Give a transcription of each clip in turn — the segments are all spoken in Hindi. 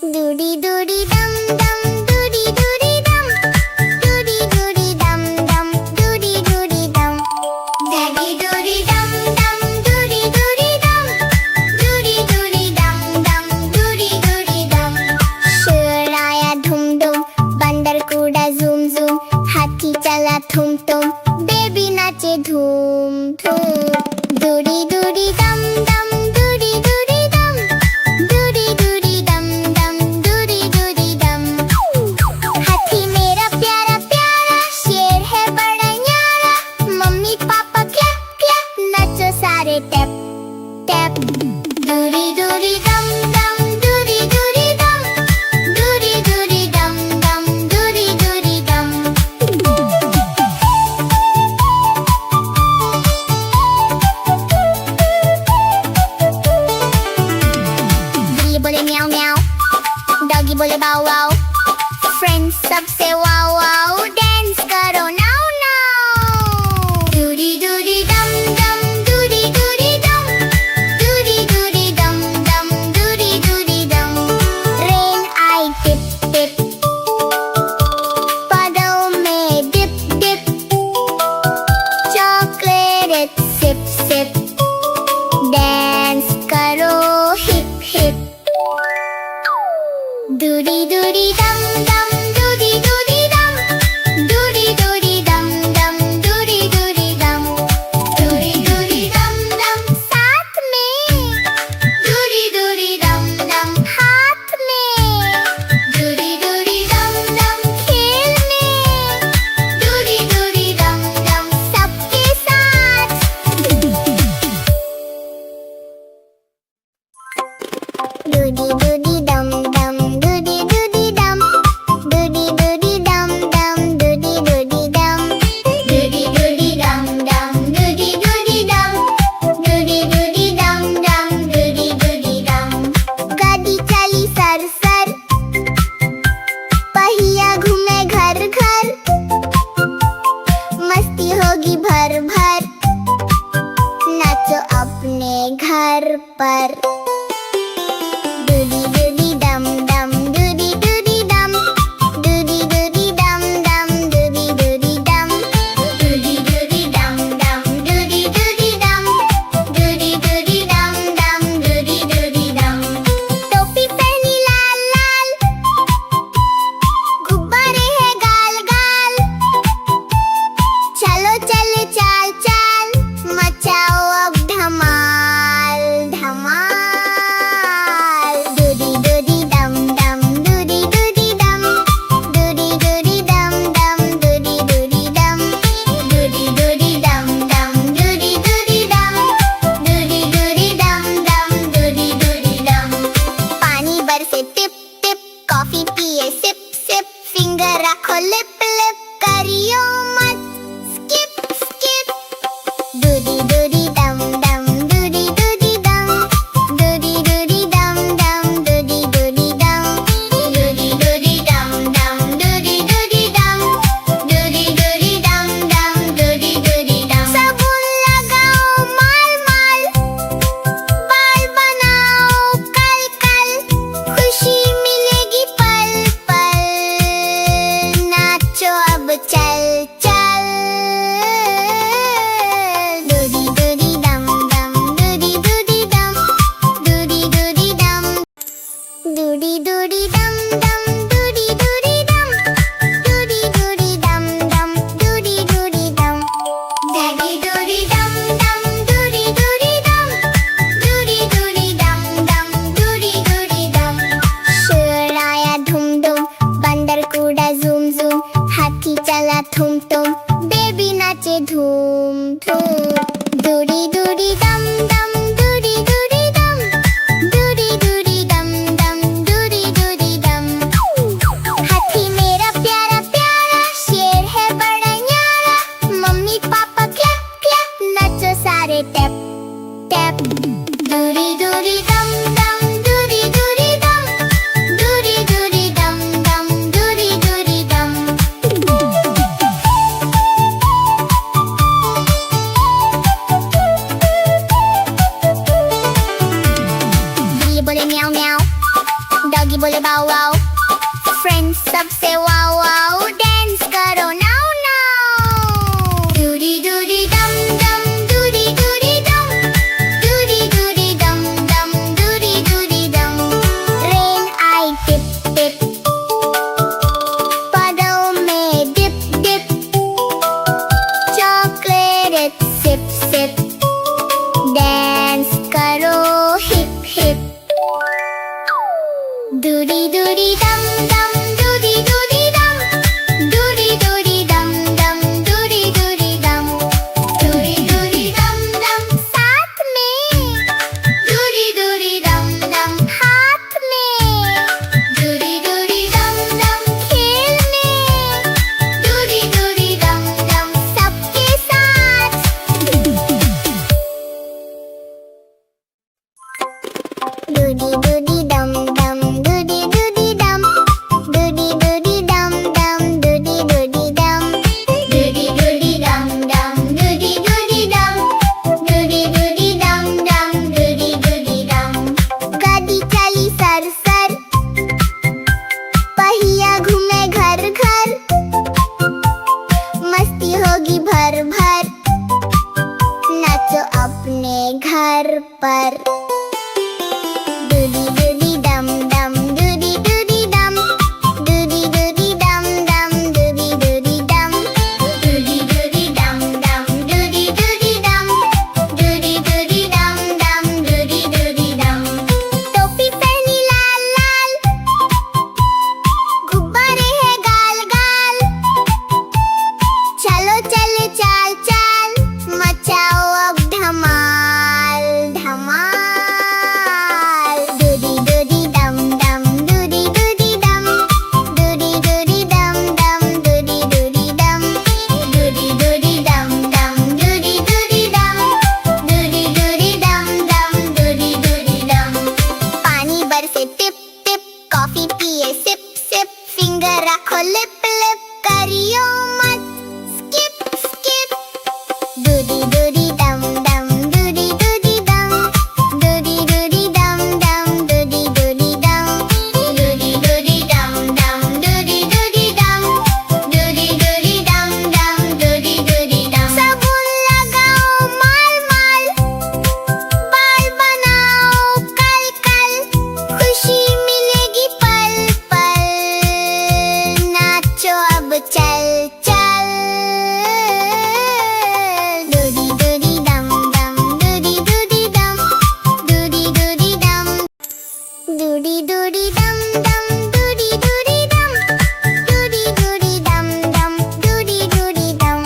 Doody doody dum dum, doody doody dum, doody doody dum dum, doody doody dum. Daddy doody dum dum, doody doody dum, doody doody dum dum, doody doody dum. शेर आया धूम धूम, बंदर कूदा zoom zoom, हाथी चला थूम थूम, बेबी नाचे धूम धूम. Doody doody dum dum, doody doody dum, doody doody dum dum, doody doody dum. हाथी मेरा प्यारा प्यारा, शेर है बड़ा न्यारा, मम्मी पापा क्लैप क्लैप, नाचो सारे tap tap. Doody doody dum dum, doody doody dum, doody doody dum dum, doody doody dum. बिल्ली बोले म्याऊ म्याऊ, डॉगी बोले बाऊ बाऊ, फ्रेंड्स सबसे वाओ वाओ, डांस करो नाउ नाउ. डूडी डूडी डम डम, डूडी डूडी डम, डूडी डूडी डम डम, डूडी डूडी डम. रेन आई टिप टिप, पदों में dip dip, chocolate sip sip, dance करो hip hip. Doody doody dum dum, doody doody dum, doody doody dum dum, doody doody dum. Doody doody dum dum, साथ में. Doody doody dum dum, हाथ में. Doody doody dum dum, खेल में. Doody doody dum dum, सबके साथ. Doody doody dum dum, doody doody dum, doody doody dum dum, doody doody dum. Doody doody dum dum, doody doody dum, doody doody dum dum, doody doody dum. गाड़ी चली सर सर, पहिया घूमे घर घर, मस्ती होगी भर भर, नाचो अपने घर पर. Doody doody dum dum, doody doody dum, doody doody dum dum, doody doody dum. Doody doody dum dum, doody doody dum, doody doody dum dum, doody doody dum. टोपी पहनी लाल लाल, गुब्बारे हैं गाल गाल, चलो चले चाल चाल, मचाओ अब धमाल धमाल. Doody doody dum dum, doody doody dum, doody doody dum dum, doody doody dum. Doody doody dum dum, doody doody dum, doody doody dum dum, doody doody dum. पानी बरसे टिप टिप, कॉफी पिए सिप सिप, फिंगर रखो लिप लिप, करियो मत skip skip. Doody doody dum dum, doody doody dum, doody doody dum dum, doody doody dum. Doody doody dum dum, doody doody dum, doody doody dum dum, doody doody dum. साबुन लगाओ माल माल, बाल बनाओ कल कल, खुशी मिलेगी पल पल, नाचो अब चल चल. Doody doody dum dum, doody doody dum, doody doody dum. Doody doody dum dum, doody doody dum, doody doody dum dum, doody doody dum. Daddy doody dum dum, doody doody dum, doody doody dum dum, doody doody dum. शेर आया धूम धूम, बंदर कूदा zoom zoom, हाथी चला थूम थूम, बेबी नाचे धूम धूम. Doody doody dum dum, doody doody dum, doody doody dum dum, doody doody dum. Doggy बोले बाऊ वाऊ, फ्रेंड्स सबसे वाऊ वाऊ, डांस करो नाउ नाउ। दूरी दूरी दम दम, दूरी दूरी दम, दूरी दूरी दम दम, दूरी दूरी दम। रेन आई टिप टिप, puddle में dip dip, chocolate sip sip, dance करो हिप हिप। दूरी दूरी दम दम, दूरी दूरी दम, दूरी दूरी दम दम, दूरी दूरी दम, दूरी दूरी दम दम साथ में, दूरी दूरी दम दम हाथ में, दूरी दूरी दम दम खेल में, दूरी दूरी दम दम सबके साथ। दूरी दूरी दम दम, दूरी दूरी दम, दूरी दूरी दम दम, दूरी दूरी दम, दूरी दूरी दम दम, दूरी दूरी दम, दूरी दूरी दम दम, दूरी दूरी दम। गाड़ी चली सर सर, पहिया घूमे घर घर, मस्ती होगी भर भर, नाचो अपने घर पर। दूरी दूरी दम दम, दूरी दूरी दम, दूरी दूरी दम दम, दूरी दूरी दम, दूरी दूरी दम दम, दूरी दूरी दम, दूरी दूरी दम दम, दूरी दूरी दम। टोपी पहनी लाल लाल, गुब्बारे हैं गाल गाल, चलो चले चाल चाल, मचाओ अब धमाल धमाल। दूरी दूरी दम दम, दूरी दूरी दम, दूरी दूरी दम दम, दूरी दूरी दम, दूरी दूरी दम दम, दूरी दूरी दम, दूरी दूरी दम दम, दूरी दूरी दम। पानी बरसे टिप टिप, कॉफी पिए सिप सिप, फिंगर रखो लिप लिप, करियो मत स्किप स्किप। दूरी दूरी दम दम, दूरी दूरी दम, दूरी दूरी दम दम, दूरी दूरी दम, दूरी दूरी दम दम, दूरी दूरी दम, दूरी दूरी दम दम, दूरी दूरी दम। साबुन लगाओ माल माल, बाल बनाओ कल कल, खुशी मिलेगी पल पल, नाचो अब चल चल। दूरी दूरी दम दम, दूरी दूरी दम, दूरी दूरी दम, दूरी दूरी दम दम, दूरी दूरी दम, दूरी दूरी दम दम, दूरी दूरी दम।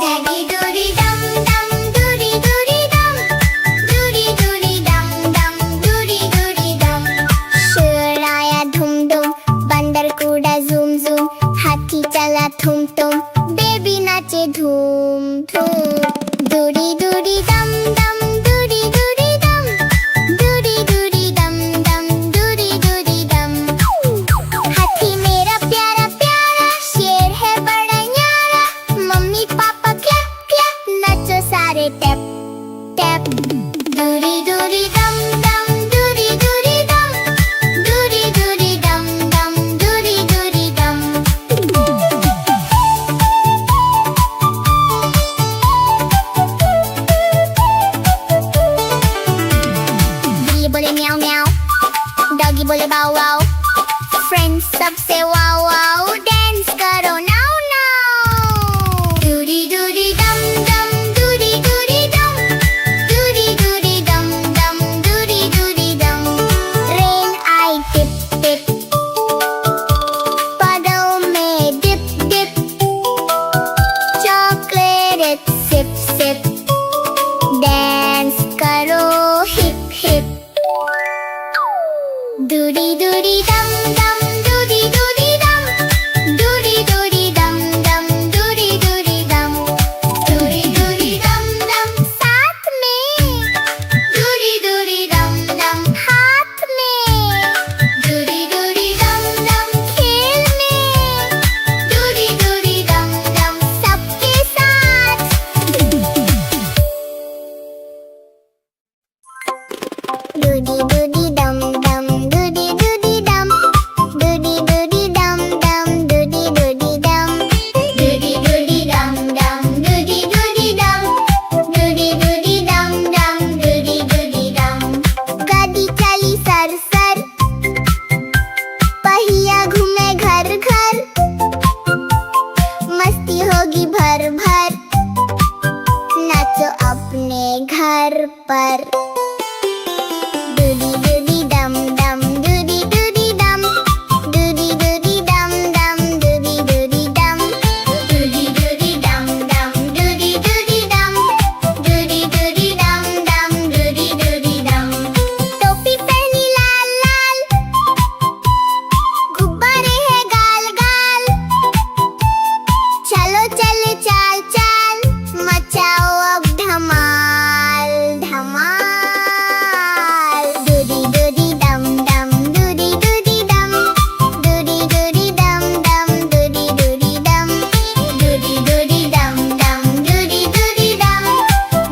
डैडी दूरी दम दम, दूरी दूरी दम, दूरी दूरी दम दम, दूरी दूरी दम। शेर आया धूम धूम, बंदर कूदा झूम झूम, हाथी चला थुम तुम, बेबी नाचे धूम धूम। दूरी दूरी दम दम, दूरी दूरी दम, दूरी दूरी दम दम, दूरी दूरी दम। हाथी मेरा प्यारा प्यारा, शेर है बड़ा न्यारा, मम्मी पापा क्लैप क्लैप, नाचो सारे टैप टैप। दूरी दूरी दम दम, दूरी दूरी दम, दूरी दूरी दम दम, दूरी दूरी दम। बिल्ली बोले म्याऊ म्याऊ, डॉगी बोले बाऊ वाऊ, फ्रेंड्स सबसे वाऊ वाऊ, डांस करो नाउ नाउ। दूरी दूरी दम दम, दूरी दूरी दम, दूरी दूरी दम दम, दूरी दूरी दम। रेन आई टिप टिप, puddle में dip dip, chocolate sip sip, dance करो हिप हिप। दूरी दूरी दम दम, दूरी दूरी दम, दूरी दूरी दम दम, दूरी दूरी दम, दूरी दूरी दम दम साथ में, दूरी दूरी दम दम हाथ में, दूरी दूरी दम दम खेल में, दूरी दूरी दम दम सबके साथ। दूरी दूरी दम दम, दूरी दूरी दम, पर। डूडी डूडी डम डम डूडी डूडी डम, डूडी डूडी डम डम डूडी डूडी डम, डूडी डूडी डम डम डूडी डूडी डम, डूडी डूडी डम डम डूडी डूडी डम। टोपी पहनी लाल लाल, गुब्बारे हैं गाल गाल, चलो चले चाल चाल, मचाओ अब धमाल धमाल। डूडी डूडी डम डम डूडी डूडी डम, डूडी डूडी डम डम डूडी डूडी डम, डूडी डूडी डम डम डूडी डूडी डम,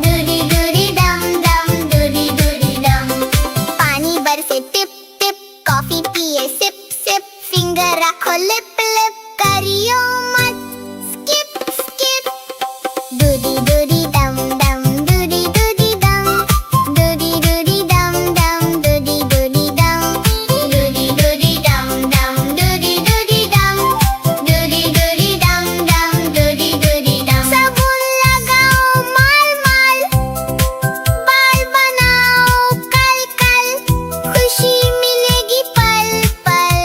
डूडी डूडी डम डम डूडी डूडी डम। पानी बरसे टिप टिप, कॉफी पिए सिप सिप, फिंगर रखो लिप लिप, करियो मत स्किप स्किप। डूडी डूडी डम डम डूडी डूडी डम, डूडी डूडी डम डम डूडी डूडी डम, डूडी डूडी डम डम डूडी डूडी डम, डूडी डूडी डम डम डूडी डूडी डम। साबुन लगाओ माल माल, बाल बनाओ कल कल, खुशी मिलेगी पल पल,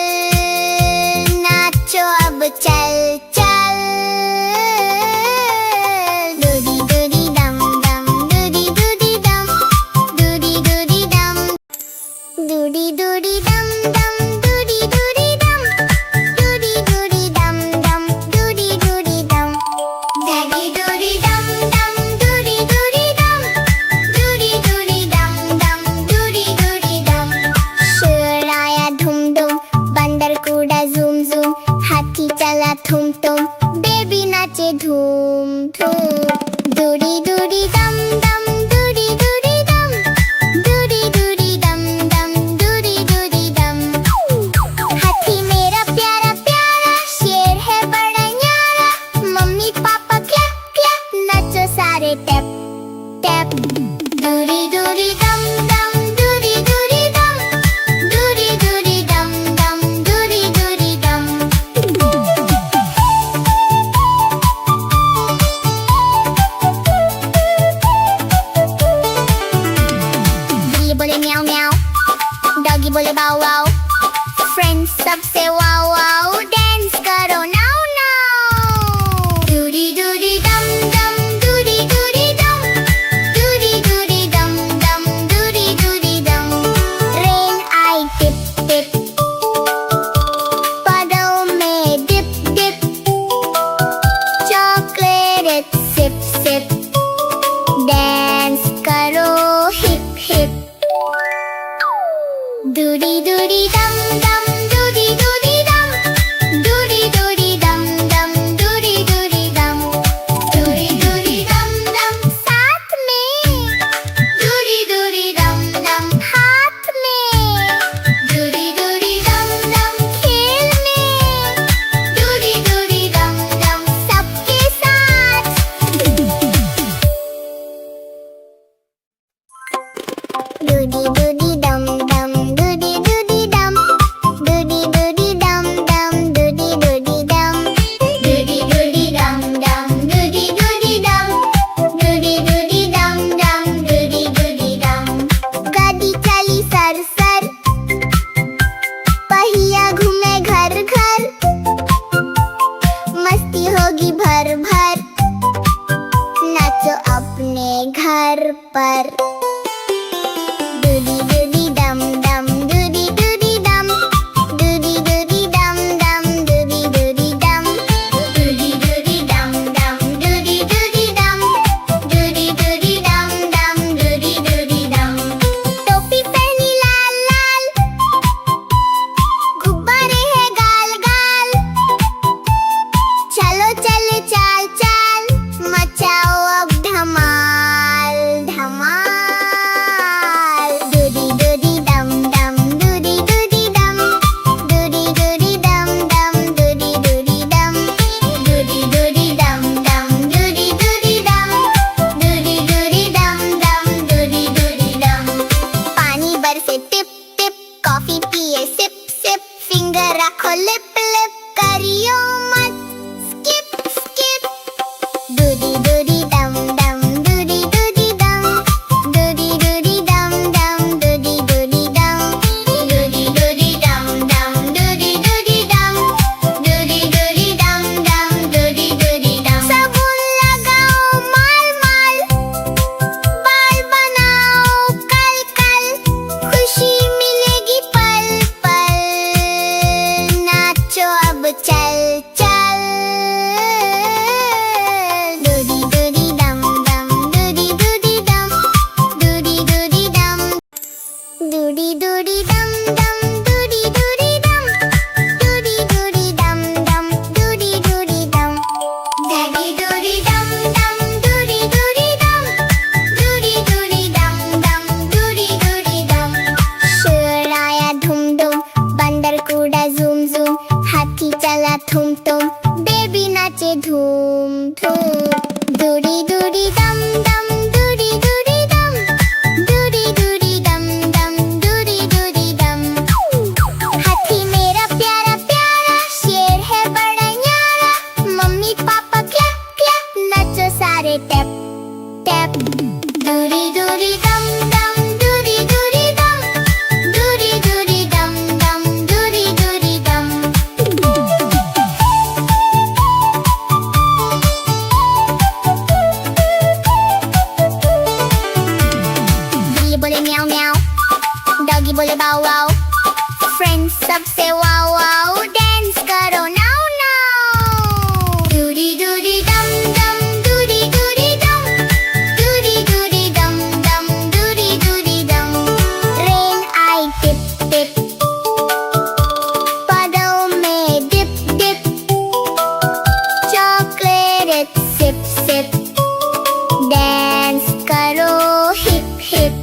नाचो अब चल चल। डूडी डूडी डम डम डूडी डूडी डम, डूडी डूडी डम, डूडी डूडी डम डम डूडी डूडी डम, डूडी डूडी डम डम डूडी डूडी डम। डैडी डूडी डम डम डूडी डूडी डम, डूडी डूडी डम डम डूडी डूडी डम। शेर आया धूम धूम, बंदर कूदा झूम झूम, हाथी चला थुम तुम, बेबी नाचे धूम धूम। डूडी डूडी डम डम डूडी डूडी डम, डूडी डूडी डम डम डूडी डूडी डम। हाथी मेरा प्यारा प्यारा, शेर है बड़ा न्यारा, मम्मी पापा क्लैप क्लैप, नाचो सारे टैप टैप। डूडी डूडी डम डम डूडी डूडी डम, डूडी डूडी डम डम डूडी डूडी डम। बिल्ली बोले म्याऊ म्याऊ, डॉगी बोले बाऊ बाऊ, फ्रेंड्स सबसे वाओ वाओ, डांस करो नाउ नाउ। डूडी डूडी डम डम डूडी डूडी डम, डूडी डूडी डम डम डूडी डूडी डम। रेन आई टिप टिप, पदों में dip dip, chocolate sip sip, dance करो हिप हिप। डूडी डूडी डम डम डूडी डूडी डम, डूडी डूडी डम डम डूडी डूडी डम, डूडी डूडी डम डम साथ में, डूडी डूडी डम डम हाथ में, डूडी डूडी डम डम खेल में, डूडी डूडी डम डम सबके साथ। डूडी डूडी डम डम डूडी डूडी डम, डूडी डूडी डम डम डूडी डूडी डम, डूडी डूडी डम डम डूडी डूडी डम, डूडी डूडी डम डम डूडी डूडी डम। गाड़ी चली सर सर, पहिया घूमे घर घर, मस्ती होगी भर भर, नाचो अपने घर पर। डूडी डूडी डम डम डूडी डूडी डम, डूडी डूडी डम डम डूडी डूडी डम, डूडी डूडी डम डम डूडी डूडी डम, डूडी डूडी डम डम डूडी डूडी डम। टोपी पहनी लाल लाल, गुब्बारे हैं गाल गाल, चलो चले चाल चाल, मचाओ अब धमाल धमाल। डूडी डूडी डम डम डूडी डूडी डम, डूडी डूडी डम डम डूडी डूडी डम, डूडी डूडी डम डम डूडी डूडी डम, डूडी डूडी डम डम डूडी डूडी डम। पानी बरसे टिप टिप, कॉफी पिए सिप सिप, फिंगर रखो लिप लिप, करियो मत स्किप स्किप। डूडी डूडी डम डम डूडी डूडी डम, डूडी वाओ वाओ डांस करो नाउ नाउ। दूरी दूरी दम दम दूरी दूरी दम, दूरी दूरी दम दम दूरी दूरी दम। रेन आई टिप टिप, puddle में dip dip, chocolate sip sip, dance करो hip hip।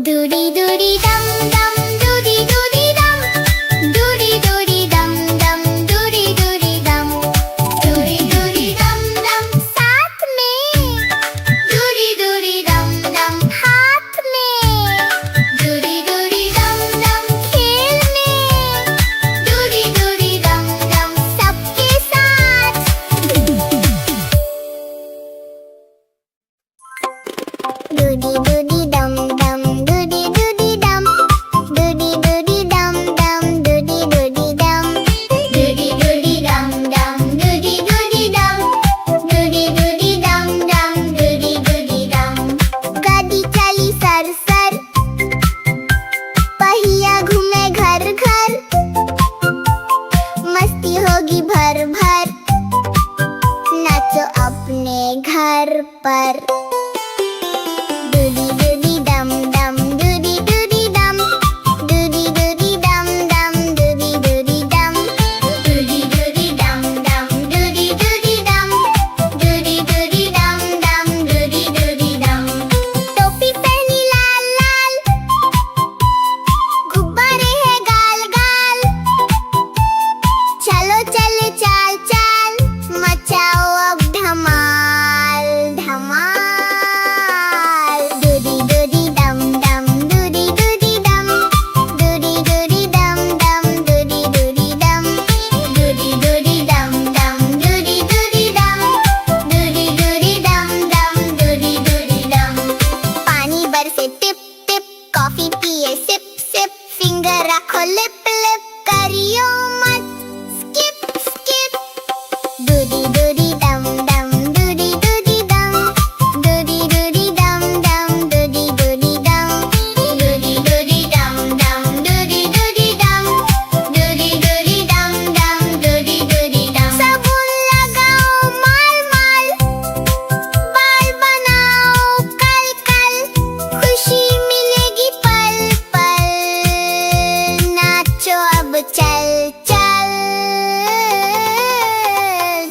दूरी दूरी दम दम दूरी दूरी दम, दूरी दूरी दम दम दूरी दूरी दम। दूरी दूरी दम दम साथ में, दूरी दूरी दम दम हाथ में। दूरी दूरी दम दम खेल में, दूरी दूरी दम दम सबके साथ। दूरी दूरी दम दम दूरी दूरी दम, दूरी दूरी दम दम दूरी दूरी दम। दूरी दूरी दम दम दूरी दूरी दम, दूरी दूरी दम दम दूरी दूरी दम। गाड़ी चली सर सर, पहिया घूमे घर घर, मस्ती होगी भर भर, नाचो अपने घर पर। दूरी दूरी दम दम दूरी दूरी दम, दूरी दूरी दम दम दूरी दूरी दम। दूरी दूरी दम दम दूरी दूरी दम, दूरी दूरी दम दम दूरी दूरी दम। टोपी पहनी लाल लाल, गुब्बारे हैं गाल गाल, चलो चले चाल चाल, मचाओ अब धमाल धमाल। दूरी दूरी दम दम दूरी दूरी दम, दूरी दूरी दम दम दूरी दूरी दम। दूरी दूरी दम दम दूरी दूरी दम, दूरी दूरी दम दम दूरी दूरी दम। पानी बरसे टिप टिप, कॉफी पिए सिप सिप, फिंगर रखो लिप लिप, करियो मत स्किप स्किप। दूरी दूरी दम दम दूरी दूरी दम, दूरी दूरी दम दम दूरी दूरी दम। दूरी दूरी दम दम दूरी दूरी दम, दूरी दूरी दम दम दूरी दूरी दम। साबुन लगाओ माल माल, बाल बनाओ कल कल, खुशी मिलेगी पल पल, नाचो अब चल चल।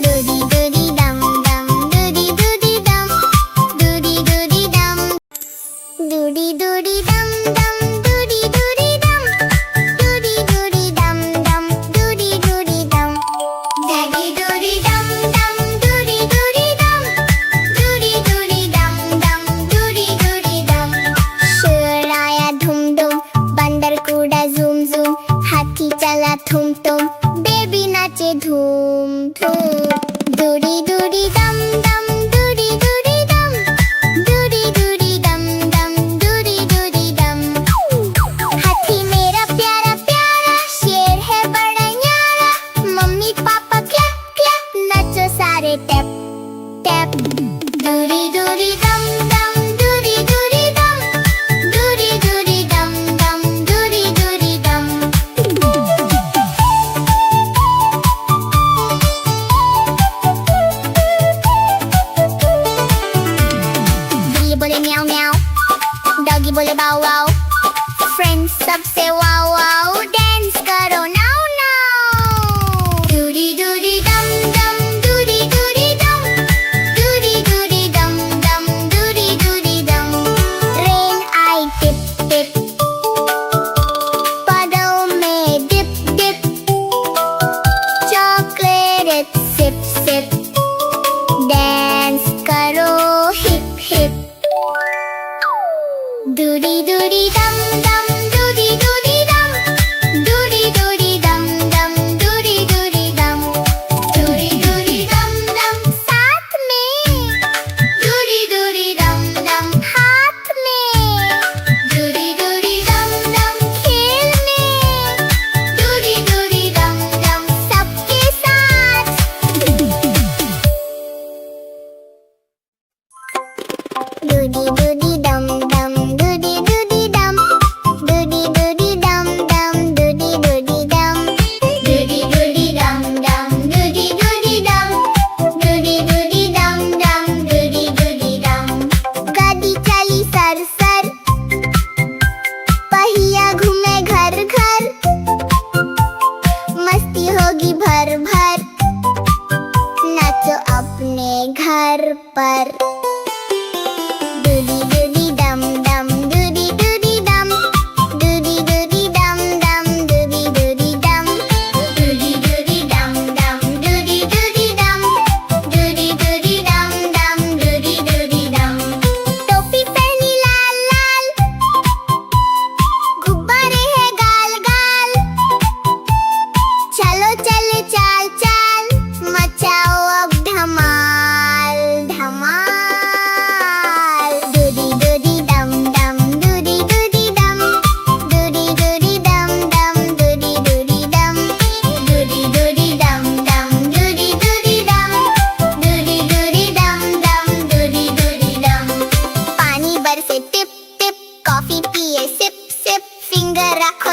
दूरी दूरी दम दम दूरी दूरी दम, दूरी दूरी दम। दूरी दूरी दम दम दूरी दूरी दम, दूरी दूरी दम दम दूरी दूरी दम। डैडी दूरी दम दम दूरी दूरी दम, दूरी दूरी दम दम दूरी दूरी दम। शेर आया धुम धुम, बंदर कूदा झूम झूम, हाथी चला थुम तुम, बेबी नाचे धूम धूम। दूरी दूरी दम दम दूरी दूरी दम, दूरी दूरी दम दम दूरी दूरी दम। हाथी मेरा प्यारा प्यारा, शेर है बड़ा न्यारा, मम्मी पापा क्लैप क्लैप, नाचो सारे टैप टैप। दूरी दूरी दम दम दूरी दूरी दम, दूरी दूरी दम दम दूरी दूरी दम।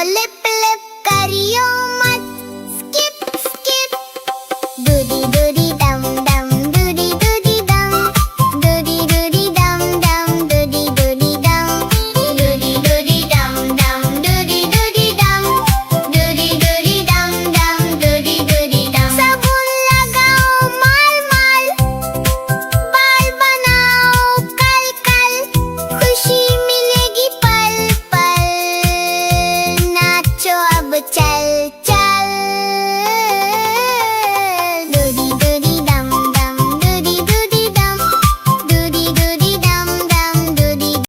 लिप लिप करियो